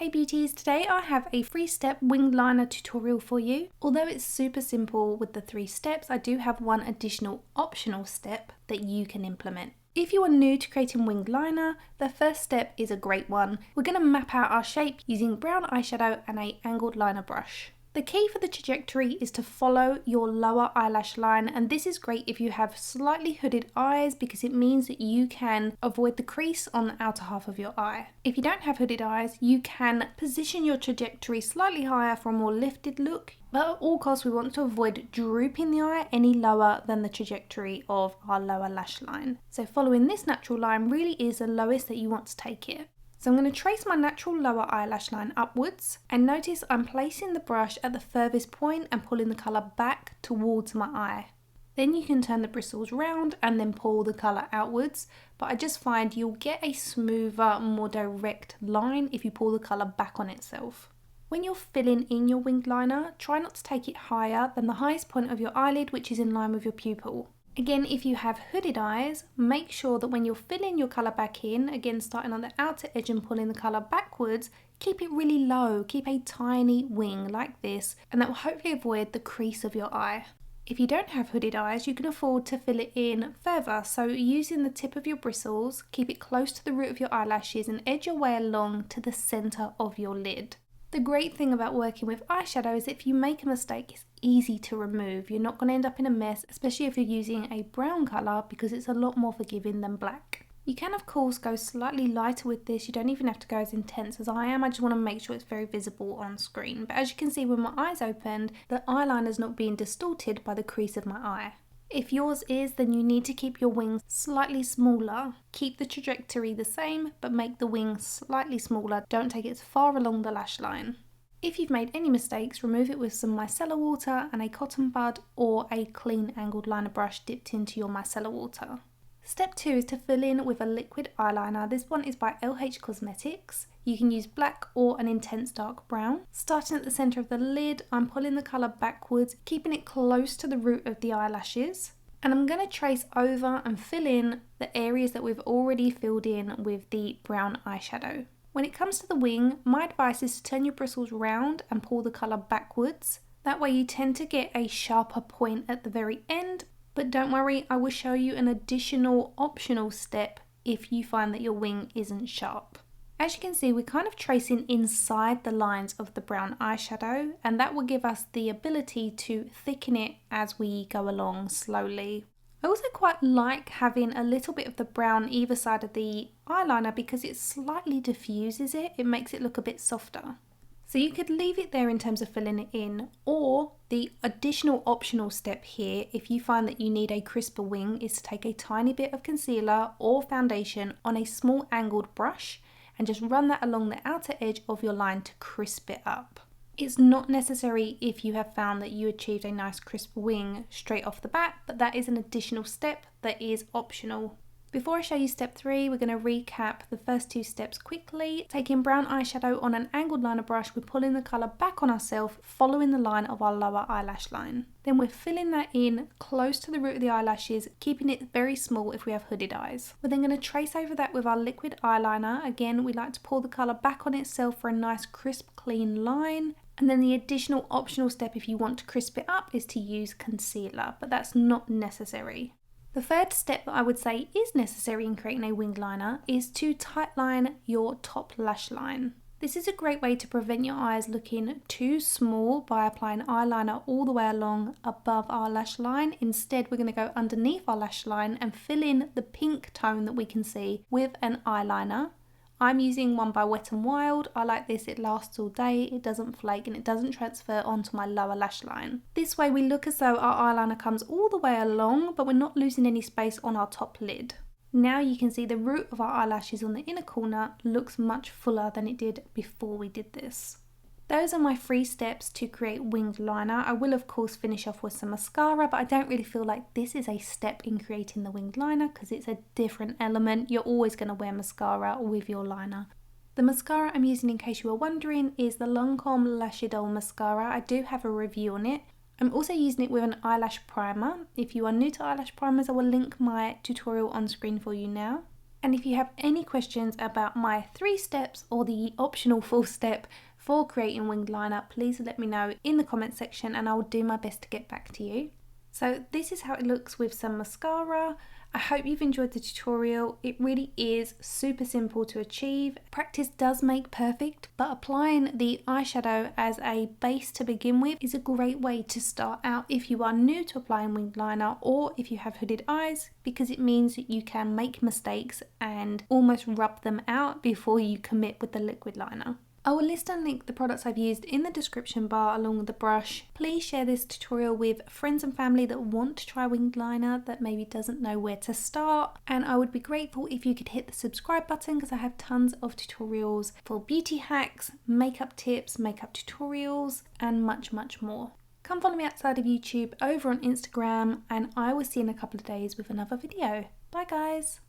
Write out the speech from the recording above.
Hey beauties, today I have a 3-step winged liner tutorial for you. Although it's super simple with the 3 steps, I do have one additional optional step that you can implement. If you are new to creating winged liner, the first step is a great one. We're going to map out our shape using brown eyeshadow and an angled liner brush. The key for the trajectory is to follow your lower eyelash line, and this is great if you have slightly hooded eyes because it means that you can avoid the crease on the outer half of your eye. If you don't have hooded eyes, you can position your trajectory slightly higher for a more lifted look, but at all costs we want to avoid drooping the eye any lower than the trajectory of our lower lash line. So following this natural line really is the lowest that you want to take it. So I'm going to trace my natural lower eyelash line upwards, and notice I'm placing the brush at the furthest point and pulling the colour back towards my eye. Then you can turn the bristles round and then pull the colour outwards, but I just find you'll get a smoother, more direct line if you pull the colour back on itself. When you're filling in your winged liner, try not to take it higher than the highest point of your eyelid, which is in line with your pupil. Again, if you have hooded eyes, make sure that when you're filling your colour back in, again starting on the outer edge and pulling the colour backwards, keep it really low, keep a tiny wing like this, and that will hopefully avoid the crease of your eye. If you don't have hooded eyes, you can afford to fill it in further, so using the tip of your bristles, keep it close to the root of your eyelashes and edge your way along to the centre of your lid. The great thing about working with eyeshadow is if you make a mistake, it's easy to remove. You're not going to end up in a mess, especially if you're using a brown colour because it's a lot more forgiving than black. You can of course go slightly lighter with this, you don't even have to go as intense as I am, I just want to make sure it's very visible on screen. But as you can see with my eyes opened, the eyeliner's not being distorted by the crease of my eye. If yours is, then you need to keep your wings slightly smaller. Keep the trajectory the same, but make the wing slightly smaller. Don't take it as far along the lash line. If you've made any mistakes, remove it with some micellar water and a cotton bud or a clean angled liner brush dipped into your micellar water. Step 2 is to fill in with a liquid eyeliner. This one is by LH Cosmetics. You can use black or an intense dark brown. Starting at the centre of the lid, I'm pulling the colour backwards, keeping it close to the root of the eyelashes. And I'm going to trace over and fill in the areas that we've already filled in with the brown eyeshadow. When it comes to the wing, my advice is to turn your bristles round and pull the colour backwards. That way you tend to get a sharper point at the very end. But don't worry, I will show you an additional optional step if you find that your wing isn't sharp. As you can see, we're kind of tracing inside the lines of the brown eyeshadow, and that will give us the ability to thicken it as we go along slowly. I also quite like having a little bit of the brown either side of the eyeliner because it slightly diffuses it, it makes it look a bit softer. So you could leave it there in terms of filling it in, or the additional optional step here, if you find that you need a crisper wing, is to take a tiny bit of concealer or foundation on a small angled brush and just run that along the outer edge of your line to crisp it up. It's not necessary if you have found that you achieved a nice crisp wing straight off the bat, but that is an additional step that is optional. Before I show you step 3, we're going to recap the first 2 steps quickly. Taking brown eyeshadow on an angled liner brush, we're pulling the colour back on ourselves, following the line of our lower eyelash line. Then we're filling that in close to the root of the eyelashes, keeping it very small if we have hooded eyes. We're then going to trace over that with our liquid eyeliner. Again, we like to pull the colour back on itself for a nice crisp, clean line. And then the additional optional step if you want to crisp it up is to use concealer, but that's not necessary. The third step that I would say is necessary in creating a winged liner is to tightline your top lash line. This is a great way to prevent your eyes looking too small by applying eyeliner all the way along above our lash line. Instead, we're going to go underneath our lash line and fill in the pink tone that we can see with an eyeliner. I'm using one by Wet n Wild. I like this, it lasts all day, it doesn't flake and it doesn't transfer onto my lower lash line. This way we look as though our eyeliner comes all the way along, but we're not losing any space on our top lid. Now you can see the root of our eyelashes on the inner corner looks much fuller than it did before we did this. Those are my 3 steps to create winged liner. I will of course finish off with some mascara, but I don't really feel like this is a step in creating the winged liner because it's a different element. You're always going to wear mascara with your liner. The mascara I'm using, in case you were wondering, is the LANCôME Lash Idôle mascara. I do have a review on it. I'm also using it with an eyelash primer. If you are new to eyelash primers, I will link my tutorial on screen for you now. And if you have any questions about my 3 steps or the optional 4 step for creating winged liner, please let me know in the comment section and I will do my best to get back to you. So this is how it looks with some mascara. I hope you've enjoyed the tutorial. It really is super simple to achieve. Practice does make perfect, but applying the eyeshadow as a base to begin with is a great way to start out if you are new to applying winged liner or if you have hooded eyes, because it means that you can make mistakes and almost rub them out before you commit with the liquid liner. I will list and link the products I've used in the description bar along with the brush. Please share this tutorial with friends and family that want to try winged liner that maybe doesn't know where to start. And I would be grateful if you could hit the subscribe button because I have tons of tutorials for beauty hacks, makeup tips, makeup tutorials, and much, much more. Come follow me outside of YouTube over on Instagram and I will see you in a couple of days with another video. Bye guys!